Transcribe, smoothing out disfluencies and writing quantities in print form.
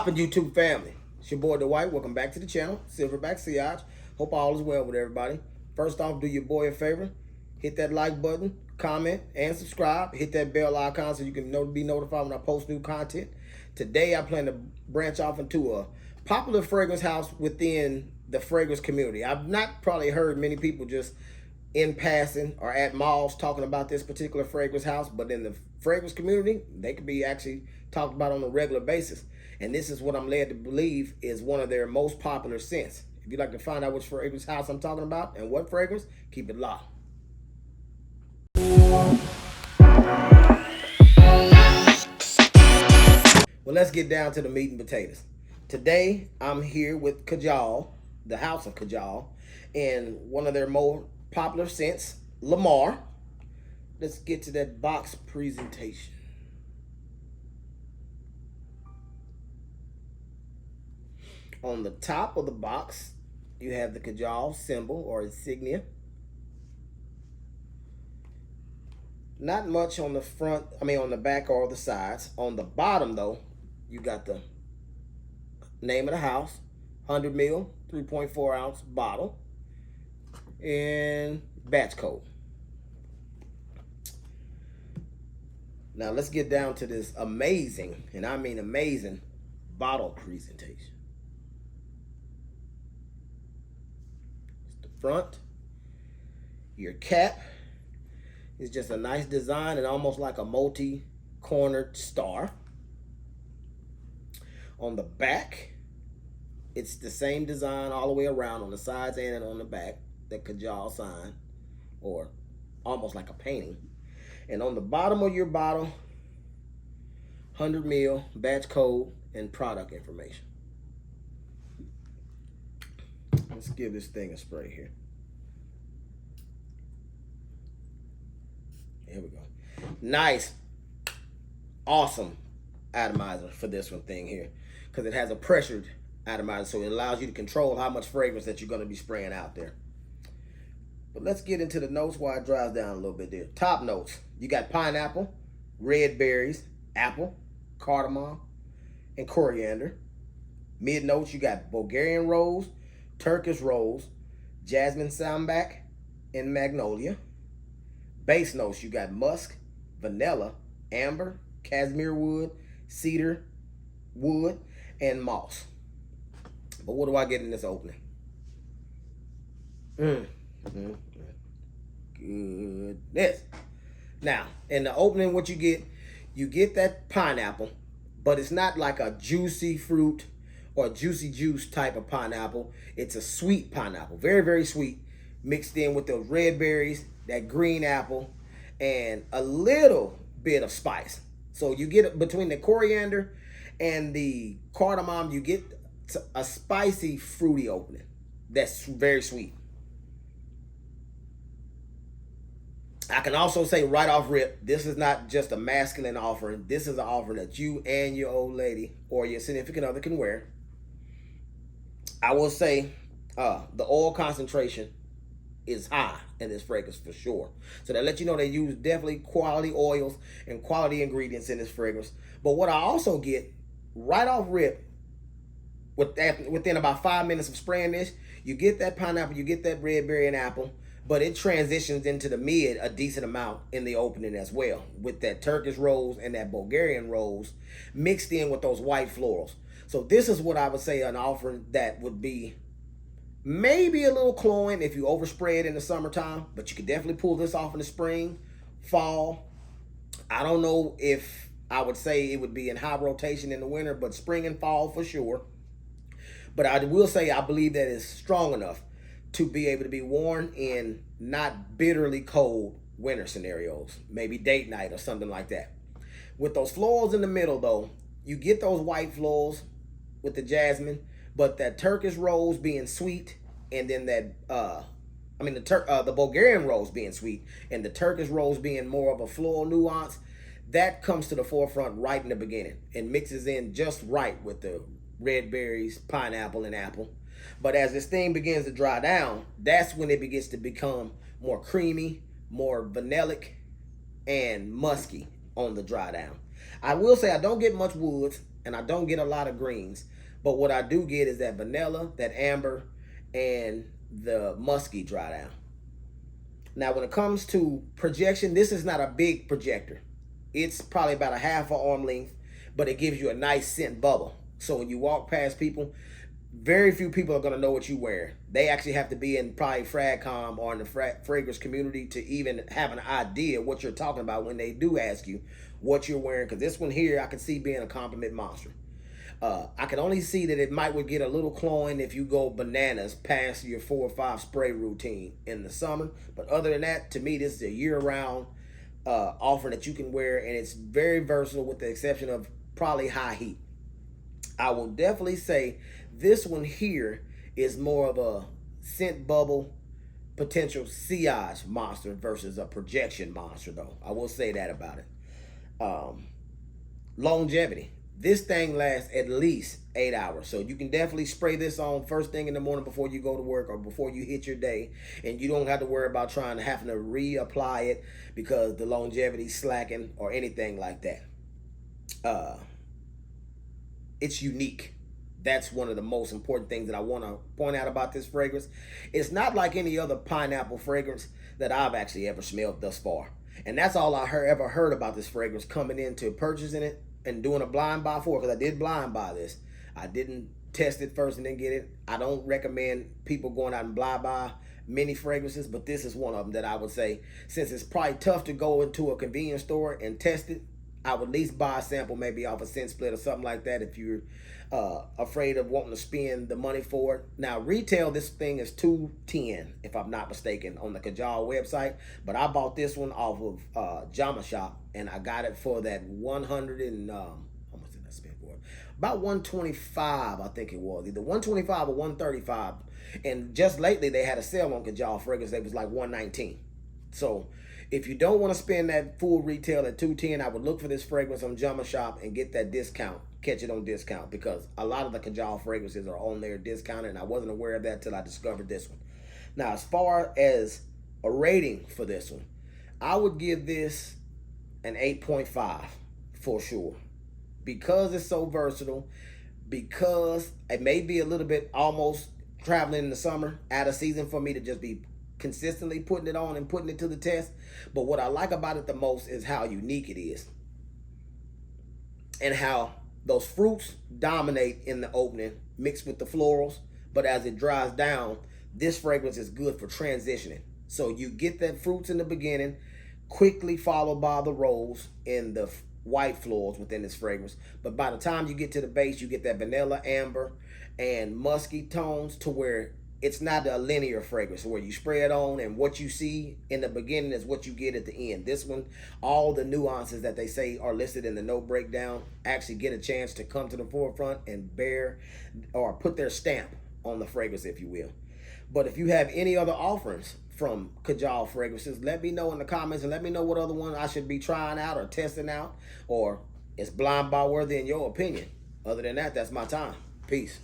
poppin' YouTube family? It's your boy Dwight. Welcome back to the channel, Silverback Siage. Hope all is well with everybody. First off, do your boy a favor. Hit that like button, comment, and subscribe. Hit that bell icon so you can be notified when I post new content. Today, I plan to branch off into a popular fragrance house within the fragrance community. I've not probably heard many people just in passing or at malls talking about this particular fragrance house, but in the fragrance community, they could be actually talked about on a regular basis. And this is what I'm led to believe is one of their most popular scents. If you'd like to find out which fragrance house I'm talking about and what fragrance, keep it locked. Well, let's get down to the meat and potatoes. Today, I'm here with Kajal, the house of Kajal, and one of their more popular scents, Lamar. Let's get to that box presentation. On the top of the box, you have the Kajal symbol or insignia. Not much on the front, on the back or the sides. On the bottom, though, you got the name of the house, 100 ml, 3.4 ounce bottle, and batch code. Now let's get down to this amazing, and I mean amazing, bottle presentation. It's the front. Your cap is just a nice design and almost like a multi-cornered star. On the back, it's the same design all the way around on the sides and on the back, that Kajal sign, or almost like a painting. And on the bottom of your bottle, 100 ml, batch code, and product information. Let's give this thing a spray here. Here we go. Nice, awesome atomizer for this one thing here, because it has a pressured atomizer, so it allows you to control how much fragrance that you're going to be spraying out there. But let's get into the notes while it dries down a little bit there. Top notes, you got pineapple, red berries, apple, cardamom, and coriander. Mid notes, you got Bulgarian rose, Turkish rose, jasmine sambac, and magnolia. Base notes, you got musk, vanilla, amber, cashmere wood, cedar wood, and moss. But what do I get in this opening? Goodness. Now, in the opening, what you get that pineapple, but it's not like a juicy fruit or juicy juice type of pineapple. It's a sweet pineapple, very, very sweet, mixed in with those red berries, that green apple, and a little bit of spice. So you get between the coriander and the cardamom, you get a spicy, fruity opening that's very sweet. I can also say right off rip, this is not just a masculine offering. This is an offering that you and your old lady or your significant other can wear. I will say the oil concentration is high in this fragrance for sure. So that lets you know they use definitely quality oils and quality ingredients in this fragrance. But what I also get right off rip, within about 5 minutes of spraying this, you get that pineapple, you get that red berry and apple, but it transitions into the mid a decent amount in the opening as well, with that Turkish rose and that Bulgarian rose mixed in with those white florals. So this is what I would say an offering that would be maybe a little cloying if you overspray it in the summertime, but you could definitely pull this off in the spring, fall. I don't know if I would say it would be in high rotation in the winter, but spring and fall for sure. But I will say I believe that it's strong enough to be able to be worn in not bitterly cold winter scenarios, maybe date night or something like that. With those florals in the middle though, you get those white florals with the jasmine, but that Turkish rose being sweet, and then that the Bulgarian rose being sweet, and the Turkish rose being more of a floral nuance, that comes to the forefront right in the beginning and mixes in just right with the red berries, pineapple, and apple. But as this thing begins to dry down, that's when it begins to become more creamy, more vanillic, and musky on the dry down. I will say I don't get much woods, and I don't get a lot of greens. But what I do get is that vanilla, that amber, and the musky dry down. Now, when it comes to projection, this is not a big projector. It's probably about a half an arm length, but it gives you a nice scent bubble. So when you walk past people, very few people are going to know what you wear. They actually have to be in probably FragCom or in the fragrance community to even have an idea what you're talking about when they do ask you what you're wearing. Because this one here, I can see being a compliment monster. I can only see that it might would get a little cloying if you go bananas past your 4 or 5 spray routine in the summer. But other than that, to me, this is a year-round offering that you can wear, and it's very versatile with the exception of probably high heat. I will definitely say this one here is more of a scent bubble potential sillage monster versus a projection monster, though. I will say that about it. Longevity. This thing lasts at least 8 hours. So you can definitely spray this on first thing in the morning before you go to work or before you hit your day. And you don't have to worry about having to reapply it because the longevity's slacking or anything like that. It's unique. That's one of the most important things that I want to point out about this fragrance. It's not like any other pineapple fragrance that I've actually ever smelled thus far. And that's all I ever heard about this fragrance coming into purchasing it and doing a blind buy for it, because I did blind buy this. I didn't test it first and then get it. I don't recommend people going out and blind buy many fragrances, but this is one of them that I would say, since it's probably tough to go into a convenience store and test it, I would at least buy a sample maybe off a scent split or something like that if you're afraid of wanting to spend the money for it. Now, retail, this thing is $210 if I'm not mistaken on the Kajal website, but I bought this one off of Jama Shop, and I got it for that 100 and how much did I spend for it? About 125, I think it was, either 125 or 135. And just lately they had a sale on Kajal fragrance that was like 119. So if you don't want to spend that full retail at $210, I would look for this fragrance on Jama Shop and get that discount. Catch it on discount, because a lot of the Kajal fragrances are on there discounted, and I wasn't aware of that till I discovered this one. Now, as far as a rating for this one, I would give this an 8.5 for sure, because it's so versatile, because it may be a little bit almost traveling in the summer, out of season for me to just be consistently putting it on and putting it to the test. But what I like about it the most is how unique it is, and how those fruits dominate in the opening mixed with the florals, but as it dries down, this fragrance is good for transitioning. So you get that fruits in the beginning, quickly followed by the rose and the white florals within this fragrance. But by the time you get to the base, you get that vanilla, amber, and musky tones, to where it's not a linear fragrance where you spray it on and what you see in the beginning is what you get at the end. This one, all the nuances that they say are listed in the note breakdown actually get a chance to come to the forefront and bear or put their stamp on the fragrance, if you will. But if you have any other offerings from Kajal fragrances, let me know in the comments, and let me know what other one I should be trying out or testing out, or it's blind buy worthy in your opinion. Other than that, that's my time. Peace.